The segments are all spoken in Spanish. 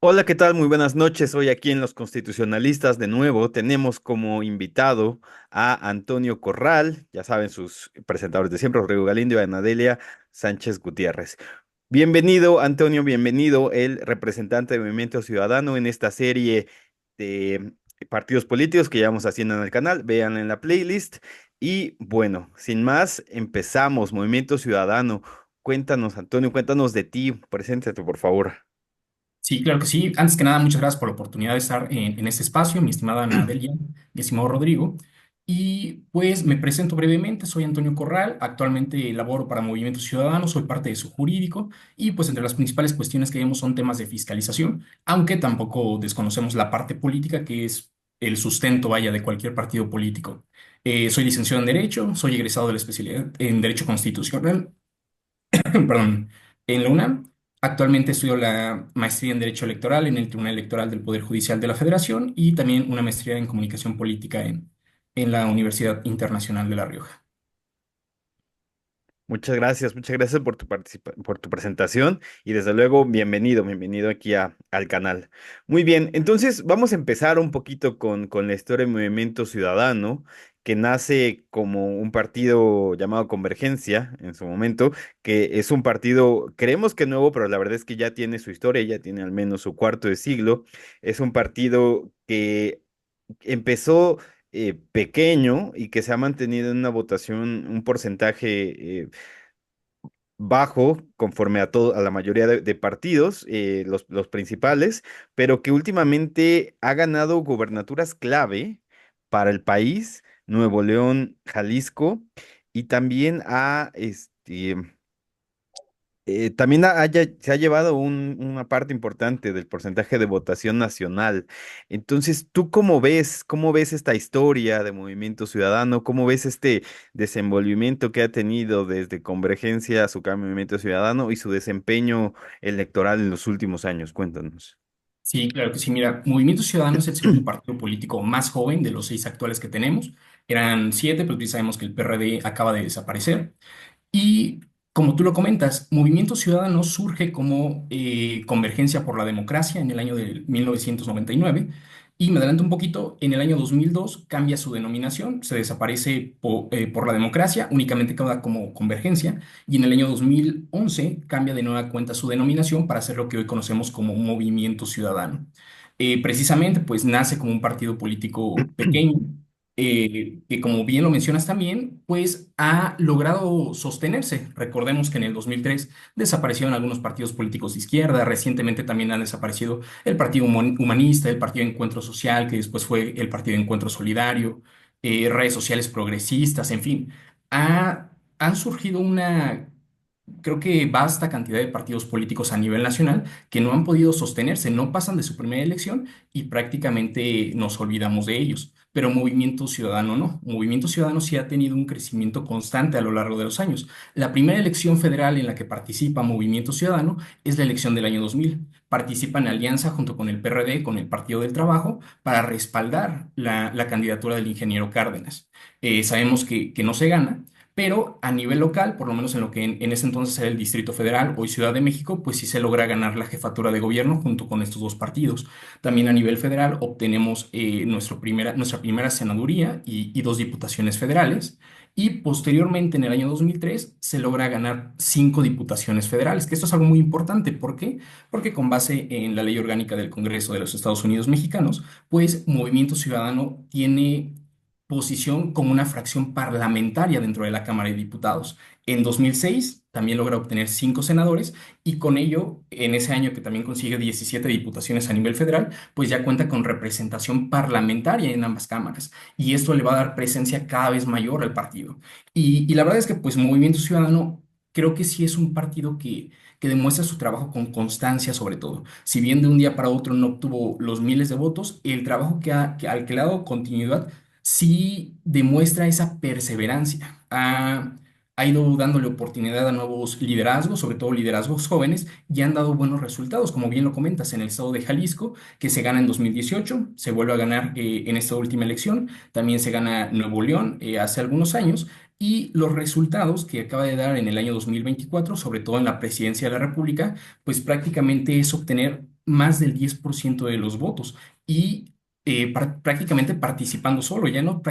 Hola, ¿qué tal? Muy buenas noches. Hoy aquí en Los Constitucionalistas de nuevo tenemos como invitado a Antonio Corral, ya saben sus presentadores de siempre, Rodrigo Galindo y Anadelia Sánchez Gutiérrez. Bienvenido, Antonio, bienvenido, el representante de Movimiento Ciudadano en esta serie de partidos políticos que llevamos haciendo en el canal. Vean en la playlist. Y bueno, sin más, empezamos. Movimiento Ciudadano. Cuéntanos, Antonio, cuéntanos de ti. Preséntate, por favor. Sí, claro que sí. Antes que nada, muchas gracias por la oportunidad de estar en este espacio, mi estimada Ana Delia, mi estimado Rodrigo. Y pues me presento brevemente, soy Antonio Corral, actualmente laboro para Movimiento Ciudadano, soy parte de su jurídico y pues entre las principales cuestiones que vemos son temas de fiscalización, aunque tampoco desconocemos la parte política que es el sustento, vaya, de cualquier partido político. Soy licenciado en Derecho, soy egresado de la especialidad en Derecho Constitucional perdón, en la UNAM. Actualmente estudio la maestría en Derecho Electoral en el Tribunal Electoral del Poder Judicial de la Federación y también una maestría en Comunicación Política en la Universidad Internacional de La Rioja. Muchas gracias por tu por tu presentación y desde luego bienvenido aquí al canal. Muy bien, entonces vamos a empezar un poquito con la historia del Movimiento Ciudadano, que nace como un partido llamado Convergencia en su momento, que es un partido, creemos que nuevo, pero la verdad es que ya tiene su historia, ya tiene al menos su cuarto de siglo. Es un partido que empezó pequeño y que se ha mantenido en una votación, un porcentaje bajo conforme a todo, a la mayoría de partidos, los principales, pero que últimamente ha ganado gobernaturas clave para el país, Nuevo León, Jalisco, y también también se ha llevado una parte importante del porcentaje de votación nacional. Entonces, ¿tú cómo ves esta historia de Movimiento Ciudadano? ¿Cómo ves este desenvolvimiento que ha tenido desde Convergencia a su cambio Movimiento Ciudadano y su desempeño electoral en los últimos años? Cuéntanos. Sí, claro que sí. Mira, Movimiento Ciudadano es el segundo partido político más joven de los seis actuales que tenemos. Eran siete, pero ya sabemos que el PRD acaba de desaparecer. Y como tú lo comentas, Movimiento Ciudadano surge como Convergencia por la Democracia en el año de 1999 y me adelanto un poquito, en el año 2002 cambia su denominación, se desaparece por la democracia, únicamente queda como Convergencia y en el año 2011 cambia de nueva cuenta su denominación para hacer lo que hoy conocemos como Movimiento Ciudadano. Precisamente pues nace como un partido político pequeño que como bien lo mencionas también, pues ha logrado sostenerse. Recordemos que en el 2003 desaparecieron algunos partidos políticos de izquierda, recientemente también han desaparecido el Partido Humanista, el Partido Encuentro Social, que después fue el Partido Encuentro Solidario, redes sociales progresistas, en fin. Han surgido una, creo que vasta cantidad de partidos políticos a nivel nacional que no han podido sostenerse, no pasan de su primera elección y prácticamente nos olvidamos de ellos. Pero Movimiento Ciudadano no. Movimiento Ciudadano sí ha tenido un crecimiento constante a lo largo de los años. La primera elección federal en la que participa Movimiento Ciudadano es la elección del año 2000. Participa en alianza junto con el PRD, con el Partido del Trabajo, para respaldar la candidatura del ingeniero Cárdenas. Sabemos que no se gana, pero a nivel local, por lo menos en lo que en ese entonces era el Distrito Federal, hoy Ciudad de México, pues sí se logra ganar la jefatura de gobierno junto con estos dos partidos. También a nivel federal obtenemos nuestra primera senaduría y dos diputaciones federales. Y posteriormente, en el año 2003 se logra ganar cinco diputaciones federales, que esto es algo muy importante. ¿Por qué? Porque con base en la Ley Orgánica del Congreso de los Estados Unidos Mexicanos, pues Movimiento Ciudadano tiene posición como una fracción parlamentaria dentro de la Cámara de Diputados. En 2006 también logra obtener cinco senadores y con ello, en ese año que también consigue 17 diputaciones a nivel federal, pues ya cuenta con representación parlamentaria en ambas cámaras y esto le va a dar presencia cada vez mayor al partido. Y la verdad es que pues Movimiento Ciudadano creo que sí es un partido que demuestra su trabajo con constancia sobre todo. Si bien de un día para otro no obtuvo los miles de votos, el trabajo al que le ha dado continuidad sí demuestra esa perseverancia. Ha ido dándole oportunidad a nuevos liderazgos, sobre todo liderazgos jóvenes, y han dado buenos resultados, como bien lo comentas, en el estado de Jalisco, que se gana en 2018, se vuelve a ganar en esta última elección, también se gana Nuevo León hace algunos años, y los resultados que acaba de dar en el año 2024, sobre todo en la presidencia de la República, pues prácticamente es obtener más del 10% de los votos y prácticamente participando solo, ya no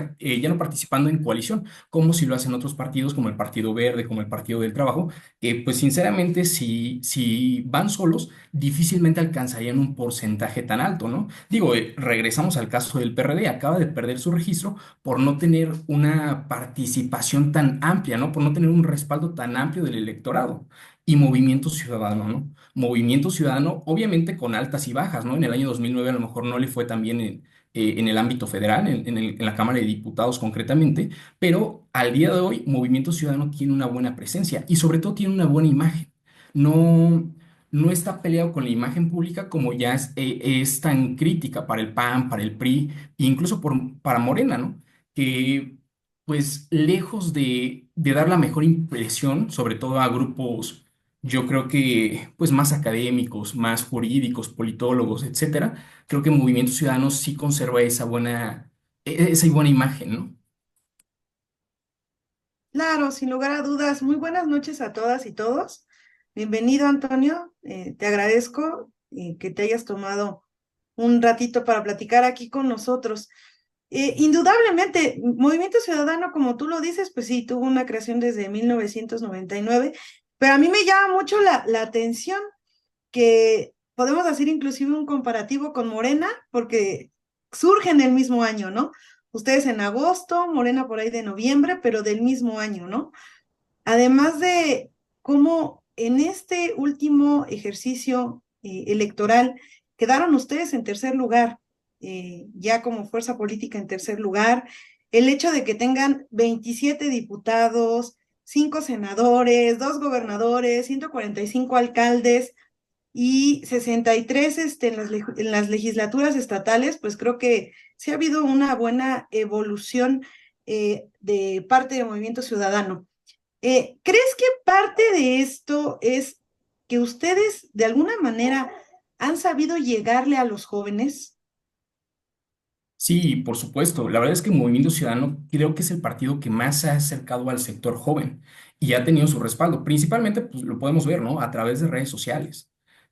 participando en coalición, como si lo hacen otros partidos como el Partido Verde, como el Partido del Trabajo, que pues sinceramente si van solos, difícilmente alcanzarían un porcentaje tan alto, ¿no? Digo, regresamos al caso del PRD, acaba de perder su registro por no tener una participación tan amplia, ¿no? Por no tener un respaldo tan amplio del electorado. Y Movimiento Ciudadano, ¿no? Movimiento Ciudadano, obviamente con altas y bajas, ¿no? En el año 2009 a lo mejor no le fue tan bien en el ámbito federal, en la Cámara de Diputados concretamente, pero al día de hoy Movimiento Ciudadano tiene una buena presencia y sobre todo tiene una buena imagen. No, no está peleado con la imagen pública como ya es tan crítica para el PAN, para el PRI e incluso para Morena, ¿no? Que pues lejos de dar la mejor impresión, sobre todo a grupos, yo creo que pues más académicos, más jurídicos, politólogos, etcétera, creo que Movimiento Ciudadano sí conserva esa buena imagen, ¿no? Claro, sin lugar a dudas. Muy buenas noches a todas y todos. Bienvenido, Antonio. Te agradezco que te hayas tomado un ratito para platicar aquí con nosotros. Indudablemente, Movimiento Ciudadano, como tú lo dices, pues sí, tuvo una creación desde 1999, pero a mí me llama mucho la atención que podemos hacer inclusive un comparativo con Morena, porque surge en el mismo año, ¿no? Ustedes en agosto, Morena por ahí de noviembre, pero del mismo año, ¿no? Además de cómo en este último ejercicio electoral quedaron ustedes en tercer lugar, ya como fuerza política en tercer lugar, el hecho de que tengan 27 diputados, 5 senadores, 2 gobernadores, 145 alcaldes, y 63 en las legislaturas estatales, pues creo que sí ha habido una buena evolución de parte del Movimiento Ciudadano. ¿Crees que parte de esto es que ustedes de alguna manera han sabido llegarle a los jóvenes? Sí, por supuesto. La verdad es que Movimiento Ciudadano creo que es el partido que más se ha acercado al sector joven y ha tenido su respaldo. Principalmente, pues lo podemos ver, ¿no? A través de redes sociales.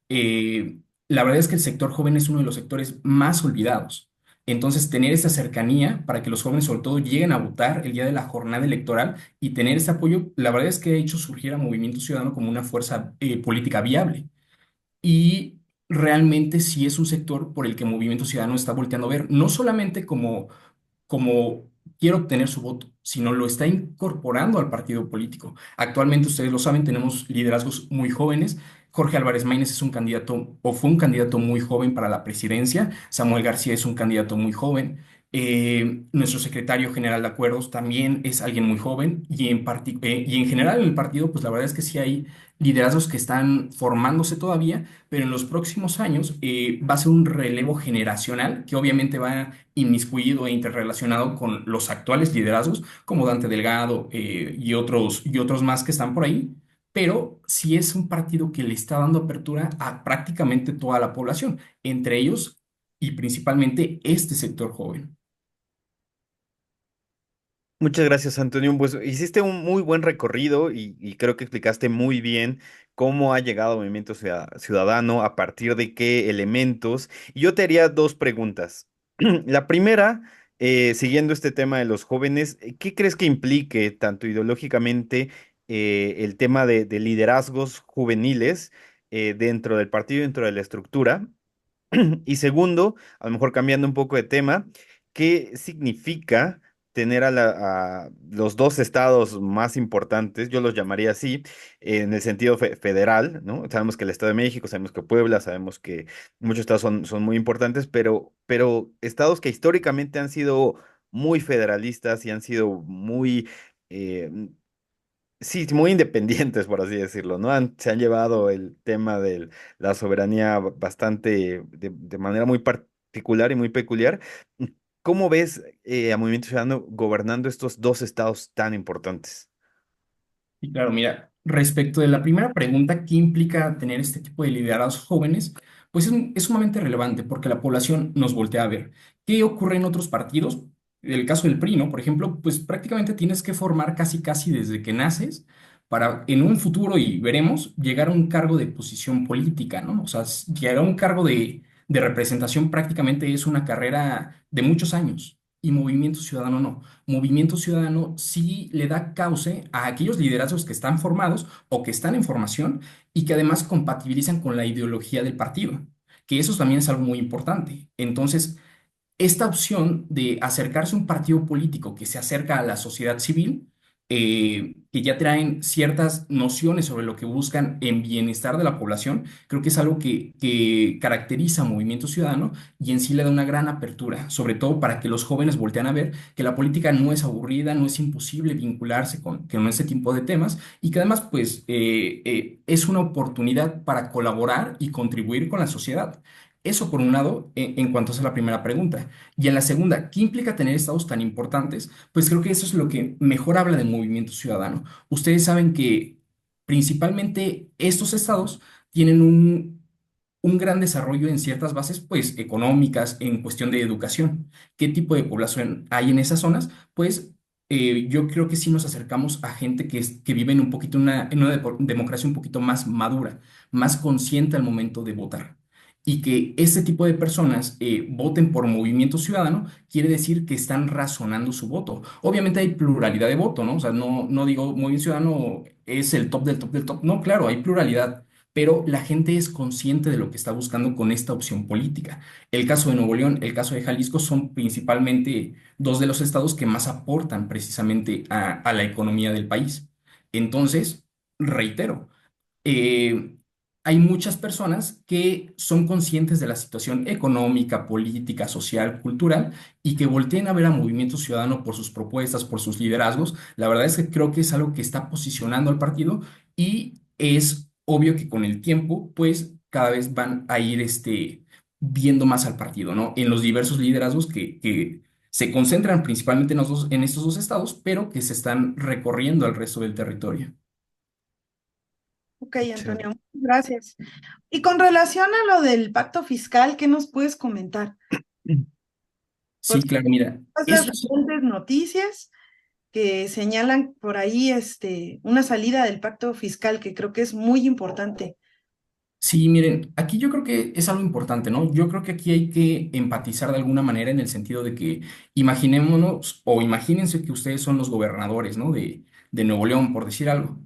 Eh, la verdad es que el sector joven es uno de los sectores más olvidados. Entonces, tener esa cercanía para que los jóvenes, sobre todo, lleguen a votar el día de la jornada electoral y tener ese apoyo, la verdad es que ha hecho surgir a Movimiento Ciudadano como una fuerza política viable. Y realmente sí es un sector por el que Movimiento Ciudadano está volteando a ver, no solamente como quiere obtener su voto, sino lo está incorporando al partido político. Actualmente, ustedes lo saben, tenemos liderazgos muy jóvenes. Jorge Álvarez Maínez es un candidato o fue un candidato muy joven para la presidencia. Samuel García es un candidato muy joven. Nuestro secretario general de acuerdos también es alguien muy joven y en general en el partido, pues la verdad es que sí hay liderazgos que están formándose todavía, pero en los próximos años va a ser un relevo generacional que obviamente va inmiscuido e interrelacionado con los actuales liderazgos, como Dante Delgado y otros más que están por ahí, pero sí es un partido que le está dando apertura a prácticamente toda la población, entre ellos y principalmente este sector joven. Muchas gracias, Antonio. Pues hiciste un muy buen recorrido y creo que explicaste muy bien cómo ha llegado Movimiento Ciudadano, a partir de qué elementos. Y yo te haría dos preguntas. La primera, siguiendo este tema de los jóvenes, ¿qué crees que implique tanto ideológicamente el tema de liderazgos juveniles dentro del partido, dentro de la estructura? Y segundo, a lo mejor cambiando un poco de tema, ¿qué significa tener a los dos estados más importantes? Yo los llamaría así, en el sentido federal, ¿no? Sabemos que el Estado de México, sabemos que Puebla, sabemos que muchos estados son muy importantes, pero estados que históricamente han sido muy federalistas y han sido muy... eh, sí, muy independientes, por así decirlo, ¿no? Se han llevado el tema de la soberanía bastante, de manera muy particular y muy peculiar. ¿Cómo ves a Movimiento Ciudadano gobernando estos dos estados tan importantes? Y claro, mira, respecto de la primera pregunta, ¿qué implica tener este tipo de liderados jóvenes? Pues es sumamente relevante porque la población nos voltea a ver. ¿Qué ocurre en otros partidos? El caso del PRI, ¿no? Por ejemplo, pues prácticamente tienes que formar casi casi desde que naces para en un futuro, y veremos, llegar a un cargo de posición política, ¿no? O sea, llegar a un cargo de representación prácticamente es una carrera de muchos años. Y Movimiento Ciudadano no. Movimiento Ciudadano sí le da cauce a aquellos liderazgos que están formados o que están en formación y que además compatibilizan con la ideología del partido, que eso también es algo muy importante. Entonces, esta opción de acercarse a un partido político que se acerca a la sociedad civil, que ya traen ciertas nociones sobre lo que buscan en bienestar de la población, creo que es algo que caracteriza a Movimiento Ciudadano y en sí le da una gran apertura, sobre todo para que los jóvenes voltean a ver que la política no es aburrida, no es imposible vincularse con ese tipo de temas y que además pues es una oportunidad para colaborar y contribuir con la sociedad. Eso por un lado, en cuanto a la primera pregunta. Y en la segunda, ¿qué implica tener estados tan importantes? Pues creo que eso es lo que mejor habla del movimiento ciudadano. Ustedes saben que principalmente estos estados tienen un gran desarrollo en ciertas bases, pues económicas, en cuestión de educación. ¿Qué tipo de población hay en esas zonas? Pues yo creo que sí nos acercamos a gente que vive en un poquito en una democracia un poquito más madura, más consciente al momento de votar. Y que este tipo de personas voten por Movimiento Ciudadano quiere decir que están razonando su voto. Obviamente hay pluralidad de voto, ¿no? O sea, no digo Movimiento Ciudadano es el top del top del top. No, claro, hay pluralidad, pero la gente es consciente de lo que está buscando con esta opción política. El caso de Nuevo León, el caso de Jalisco son principalmente dos de los estados que más aportan precisamente a la economía del país. Entonces, reitero, eh, hay muchas personas que son conscientes de la situación económica, política, social, cultural y que volteen a ver a Movimiento Ciudadano por sus propuestas, por sus liderazgos. La verdad es que creo que es algo que está posicionando al partido y es obvio que con el tiempo, pues cada vez van a ir viendo más al partido, ¿no? En los diversos liderazgos que se concentran principalmente en estos dos estados, pero que se están recorriendo al resto del territorio. Ok, Muchas Antonio, muchas gracias. Y con relación a lo del pacto fiscal, ¿qué nos puedes comentar? Sí, claro, mira, Todas las eso es. recientes noticias que señalan por ahí una salida del pacto fiscal que creo que es muy importante. Sí, miren, aquí yo creo que es algo importante, ¿no? Yo creo que aquí hay que empatizar de alguna manera en el sentido de que imaginémonos o imagínense que ustedes son los gobernadores, ¿no? De Nuevo León, por decir algo.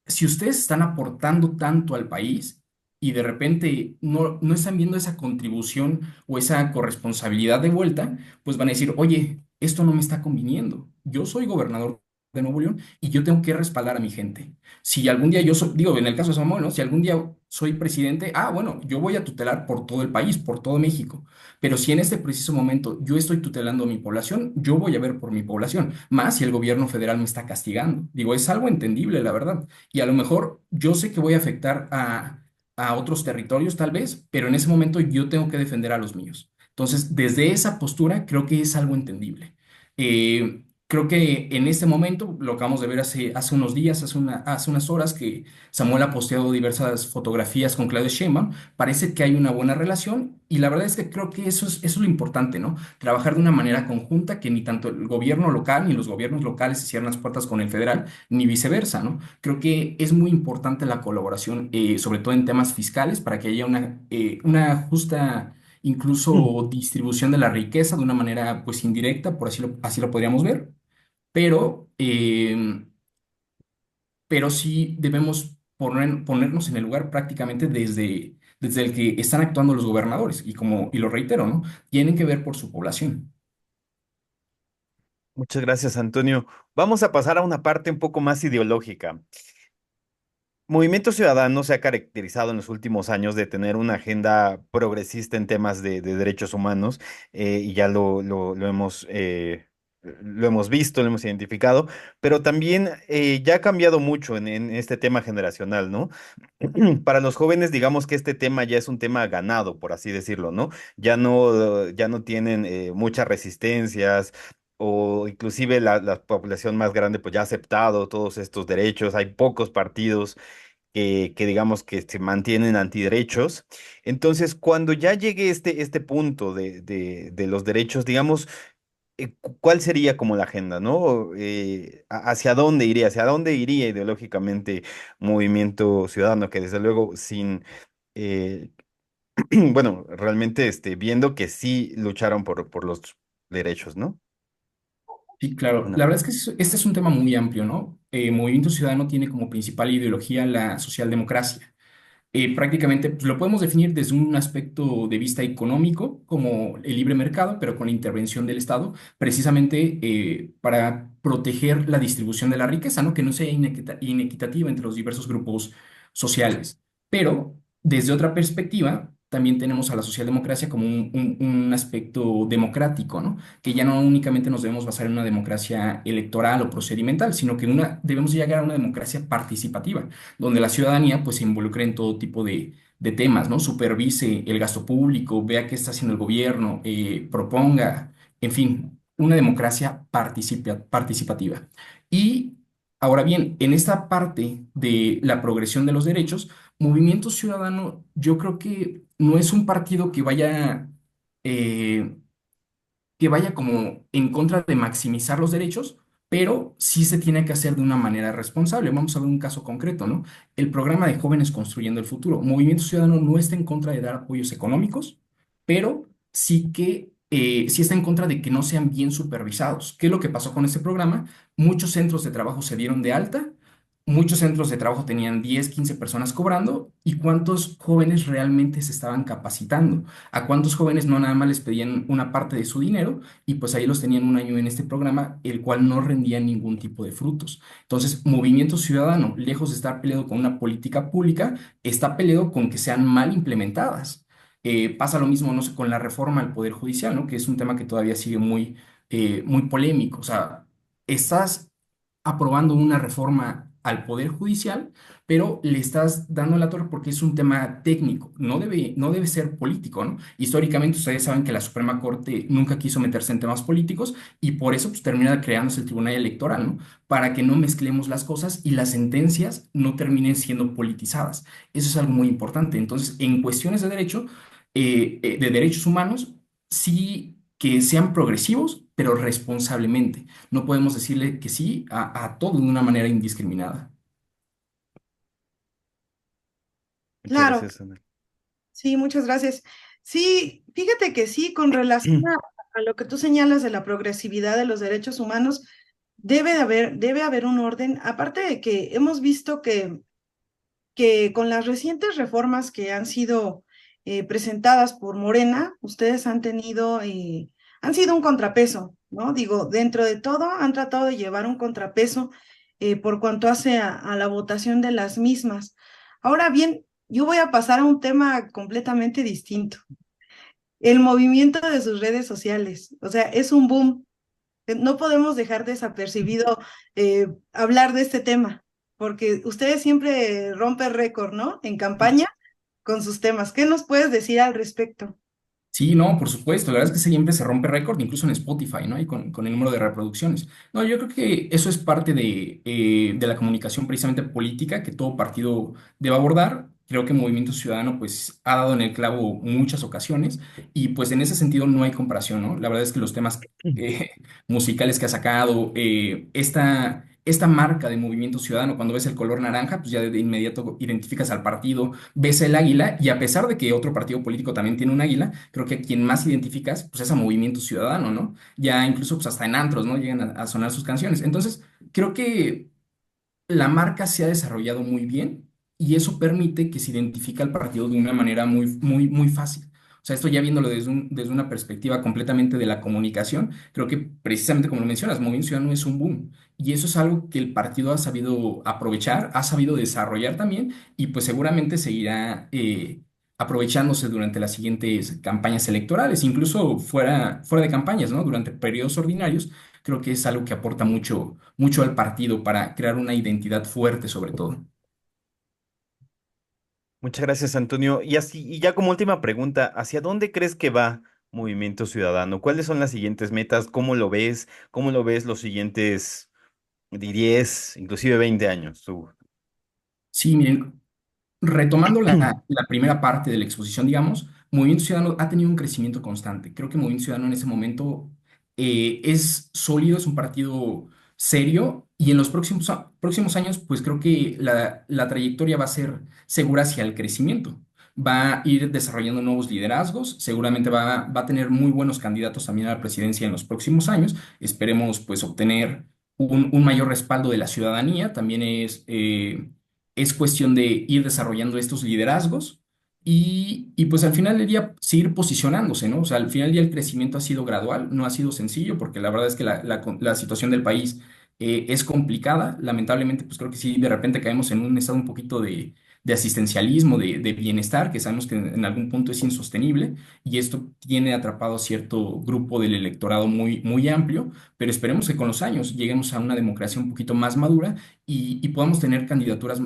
Si ustedes están aportando tanto al país y de repente no están viendo esa contribución o esa corresponsabilidad de vuelta, pues van a decir, oye, esto no me está conviniendo. Yo soy gobernador de Nuevo León y yo tengo que respaldar a mi gente. Si algún día yo soy, digo, en el caso de Samuel, ¿no? Si algún día soy presidente, bueno, yo voy a tutelar por todo el país, por todo México. Pero si en este preciso momento yo estoy tutelando a mi población, yo voy a ver por mi población, más si el gobierno federal me está castigando. Digo, es algo entendible, la verdad. Y a lo mejor yo sé que voy a afectar a otros territorios tal vez, pero en ese momento yo tengo que defender a los míos. Entonces, desde esa postura creo que es algo entendible. Creo que en este momento, lo acabamos de ver hace unos días, hace unas horas, que Samuel ha posteado diversas fotografías con Claudia Sheinbaum, parece que hay una buena relación y la verdad es que creo que eso es lo importante, ¿no? Trabajar de una manera conjunta, que ni tanto el gobierno local ni los gobiernos locales se cierren las puertas con el federal, ni viceversa, ¿no? Creo que es muy importante la colaboración, sobre todo en temas fiscales, para que haya una justa, gracias. incluso distribución de la riqueza de una manera, pues, indirecta, por así lo podríamos ver, pero, pero sí debemos ponernos en el lugar prácticamente desde el que están actuando los gobernadores, y lo reitero, ¿no? Tienen que ver por su población. Muchas gracias, Antonio. Vamos a pasar a una parte un poco más ideológica. Movimiento Ciudadano se ha caracterizado en los últimos años de tener una agenda progresista en temas de derechos humanos, y ya lo hemos visto, lo hemos identificado, pero también ya ha cambiado mucho en este tema generacional, ¿no? Para los jóvenes, digamos que este tema ya es un tema ganado, por así decirlo, ¿no? Ya no tienen muchas resistencias. O inclusive la población más grande pues ya ha aceptado todos estos derechos, hay pocos partidos que digamos que se mantienen antiderechos. Entonces, cuando ya llegue este punto de los derechos, digamos, ¿cuál sería como la agenda, ¿no? ¿Hacia dónde iría? ¿Hacia dónde iría ideológicamente Movimiento Ciudadano? Que desde luego sin, eh, bueno, realmente viendo que sí lucharon por los derechos, ¿no? Sí, claro. Una La verdad parte. es que este es un tema muy amplio, ¿no? Movimiento Ciudadano tiene como principal ideología la socialdemocracia. Prácticamente pues, lo podemos definir desde un aspecto de vista económico, como el libre mercado, pero con la intervención del Estado, precisamente para proteger la distribución de la riqueza, ¿no? Que no sea inequitativa entre los diversos grupos sociales. Pero desde otra perspectiva, también tenemos a la socialdemocracia como un aspecto democrático, ¿no? Que ya no únicamente nos debemos basar en una democracia electoral o procedimental, sino que debemos llegar a una democracia participativa donde la ciudadanía pues se involucre en todo tipo de temas, ¿no? Supervise el gasto público, vea qué está haciendo el gobierno, proponga, en fin, una democracia participativa. Y ahora bien, en esta parte de la progresión de los derechos, Movimiento Ciudadano, yo creo que no es un partido eh, que vaya como en contra de maximizar los derechos, pero sí se tiene que hacer de una manera responsable. Vamos a ver un caso concreto, ¿no? El programa de Jóvenes Construyendo el Futuro. Movimiento Ciudadano no está en contra de dar apoyos económicos, pero sí está en contra de que no sean bien supervisados. ¿Qué es lo que pasó con este programa? Muchos centros de trabajo se dieron de alta. Muchos centros de trabajo tenían 10, 15 personas cobrando y cuántos jóvenes realmente se estaban capacitando, a cuántos jóvenes no nada más les pedían una parte de su dinero y pues ahí los tenían un año en este programa, el cual no rendía ningún tipo de frutos. Entonces, Movimiento Ciudadano, lejos de estar peleado con una política pública, está peleado con que sean mal implementadas. Pasa lo mismo, no sé, con la reforma al Poder Judicial, ¿no? Que es un tema que todavía sigue muy polémico. O sea, estás aprobando una reforma al Poder Judicial, pero le estás dando la torre porque es un tema técnico, no debe ser político, ¿no? Históricamente ustedes saben que la Suprema Corte nunca quiso meterse en temas políticos y por eso pues termina creándose el Tribunal Electoral, ¿no? Para que no mezclemos las cosas y las sentencias no terminen siendo politizadas. Eso es algo muy importante. Entonces, en cuestiones de derecho, de derechos humanos, sí que sean progresivos, pero responsablemente. No podemos decirle que sí a todo de una manera indiscriminada. Muchas Claro, gracias, Ana. sí, muchas gracias. Sí, fíjate que sí, con relación a lo que tú señalas de la progresividad de los derechos humanos, debe haber un orden. Aparte de que hemos visto que con las recientes reformas que han sido presentadas por Morena, ustedes han sido un contrapeso, ¿no? Digo, dentro de todo, han tratado de llevar un contrapeso por cuanto hace a la votación de las mismas. Ahora bien, yo voy a pasar a un tema completamente distinto. El movimiento de sus redes sociales, o sea, es un boom. No podemos dejar desapercibido hablar de este tema, porque ustedes siempre rompen récord, ¿no? En campaña con sus temas. ¿Qué nos puedes decir al respecto? Sí, no, por supuesto. La verdad es que siempre se rompe récord, incluso en Spotify, ¿no? Y con el número de reproducciones. No, yo creo que eso es parte de la comunicación precisamente política que todo partido debe abordar. Creo que Movimiento Ciudadano, pues, ha dado en el clavo muchas ocasiones y, pues, en ese sentido no hay comparación, ¿no? La verdad es que los temas eh, musicales que ha sacado, esta marca de Movimiento Ciudadano, cuando ves el color naranja, pues ya de inmediato identificas al partido, ves el águila y a pesar de que otro partido político también tiene un águila, creo que a quien más identificas, pues es a Movimiento Ciudadano, ¿no? Ya incluso pues hasta en antros, ¿no? Llegan a sonar sus canciones. Entonces, creo que la marca se ha desarrollado muy bien y eso permite que se identifique al partido de una manera muy fácil. O sea, esto ya viéndolo desde una perspectiva completamente de la comunicación, creo que precisamente como lo mencionas, Movimiento Ciudadano es un boom y eso es algo que el partido ha sabido aprovechar, ha sabido desarrollar también y pues seguramente seguirá aprovechándose durante las siguientes campañas electorales, incluso fuera de campañas, ¿no? Durante periodos ordinarios creo que es algo que aporta mucho al partido para crear una identidad fuerte sobre todo. Muchas gracias, Antonio. Y así, y ya como última pregunta, ¿hacia dónde crees que va Movimiento Ciudadano? ¿Cuáles son las siguientes metas? ¿Cómo lo ves? ¿Cómo lo ves los siguientes 10, inclusive 20 años? Tú? Sí, miren, retomando la primera parte de la exposición, digamos, Movimiento Ciudadano ha tenido un crecimiento constante. Creo que Movimiento Ciudadano en ese momento es sólido, es un partido serio y en los próximos años, pues creo que la trayectoria va a ser segura hacia el crecimiento. Va a ir desarrollando nuevos liderazgos, seguramente va a tener muy buenos candidatos también a la presidencia en los próximos años. Esperemos pues obtener un mayor respaldo de la ciudadanía. También es cuestión de ir desarrollando estos liderazgos y pues al final del día seguir posicionándose, ¿no? O sea, al final del día el crecimiento ha sido gradual, no ha sido sencillo, porque la verdad es que la situación del país es complicada. Lamentablemente, pues creo que sí, de repente caemos en un estado un poquito de asistencialismo, de bienestar, que sabemos que en algún punto es insostenible, y esto tiene atrapado a cierto grupo del electorado muy, muy amplio, pero esperemos que con los años lleguemos a una democracia un poquito más madura y podamos tener candidaturas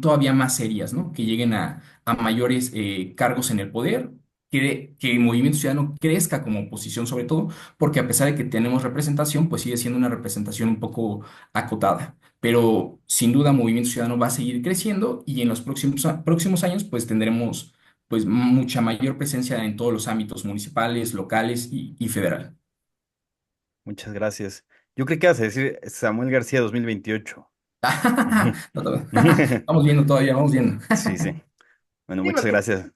todavía más serias, ¿no? Que lleguen a mayores cargos en el poder, que el Movimiento Ciudadano crezca como oposición sobre todo, porque a pesar de que tenemos representación, pues sigue siendo una representación un poco acotada. Pero sin duda Movimiento Ciudadano va a seguir creciendo y en los próximos años pues tendremos pues mucha mayor presencia en todos los ámbitos municipales, locales y federal. Muchas gracias. Yo creo que ibas a decir Samuel García 2028. No, vamos viendo todavía, vamos viendo. Sí, sí. Bueno, Sí, muchas porque gracias.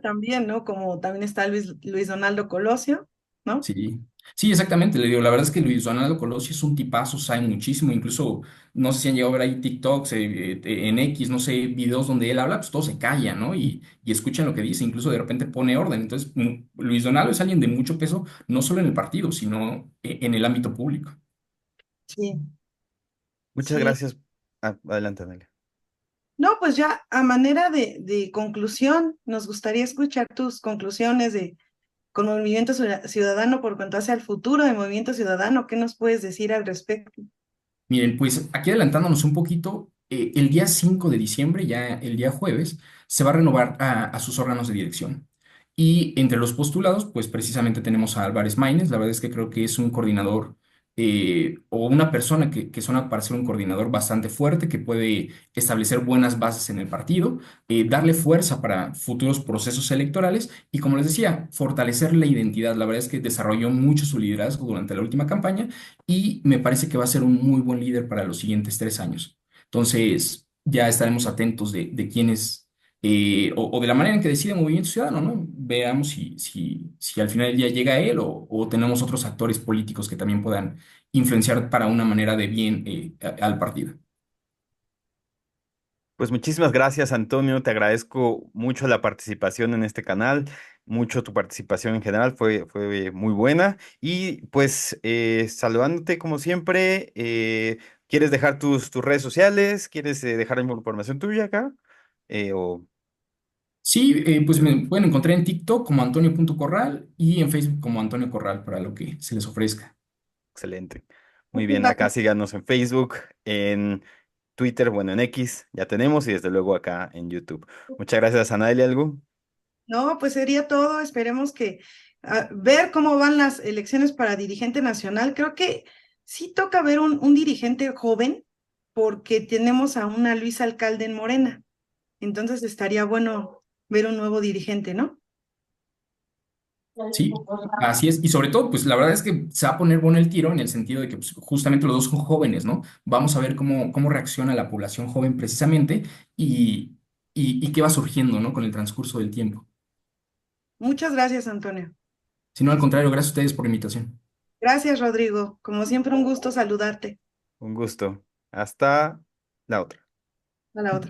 también, ¿no? Como también está Luis Donaldo Colosio, ¿no? Sí, sí, exactamente. Le digo, la verdad es que Luis Donaldo Colosio es un tipazo, sabe muchísimo. Incluso, no sé si han llegado a ver ahí TikToks, en X, no sé, videos donde él habla, pues todos se callan, ¿no? Y escuchan lo que dice, incluso de repente pone orden. Entonces, Luis Donaldo es alguien de mucho peso, no solo en el partido, sino en el ámbito público. Sí, Muchas sí. gracias. Adelante, Anelia. No, pues ya a manera de conclusión, nos gustaría escuchar tus conclusiones con Movimiento Ciudadano por cuanto hace al futuro de Movimiento Ciudadano. ¿Qué nos puedes decir al respecto? Miren, pues aquí adelantándonos un poquito, el día 5 de diciembre, ya el día jueves, se va a renovar a sus órganos de dirección. Y entre los postulados, pues precisamente tenemos a Álvarez Maínez. La verdad es que creo que es un coordinador o una persona que suena para ser un coordinador bastante fuerte, que puede establecer buenas bases en el partido, darle fuerza para futuros procesos electorales y, como les decía, fortalecer la identidad. La verdad es que desarrolló mucho su liderazgo durante la última campaña y me parece que va a ser un muy buen líder para los siguientes 3 años. Entonces, ya estaremos atentos de quiénes o de la manera en que decide Movimiento Ciudadano, ¿no? Veamos si al final del día llega él o tenemos otros actores políticos que también puedan influenciar para una manera de bien al partido. Pues muchísimas gracias, Antonio. Te agradezco mucho la participación en este canal, mucho tu participación en general, fue muy buena. Y pues saludándote como siempre, ¿quieres dejar tus redes sociales? ¿Quieres dejar información tuya acá? O Sí, pues me pueden encontrar en TikTok como Antonio.corral y en Facebook como Antonio Corral para lo que se les ofrezca. excelente. Muy Muchas bien, acá gracias. síganos en Facebook, en Twitter, bueno, en X ya tenemos y desde luego acá en YouTube. Muchas gracias, Anaeli, ¿algo? No, pues sería todo. Esperemos que ver cómo van las elecciones para dirigente nacional. Creo que sí toca ver un dirigente joven porque tenemos a una Luisa Alcalde en Morena. Entonces estaría bueno ver un nuevo dirigente, ¿no? Sí, así es. Y sobre todo, pues la verdad es que se va a poner bueno el tiro en el sentido de que pues, justamente los dos son jóvenes, ¿no? Vamos a ver cómo reacciona la población joven precisamente y, y qué va surgiendo, ¿no? Con el transcurso del tiempo. Muchas gracias, Antonio. Si no, al contrario, gracias a ustedes por la invitación. Gracias, Rodrigo. Como siempre, un gusto saludarte. Un gusto. Hasta la otra. A la otra.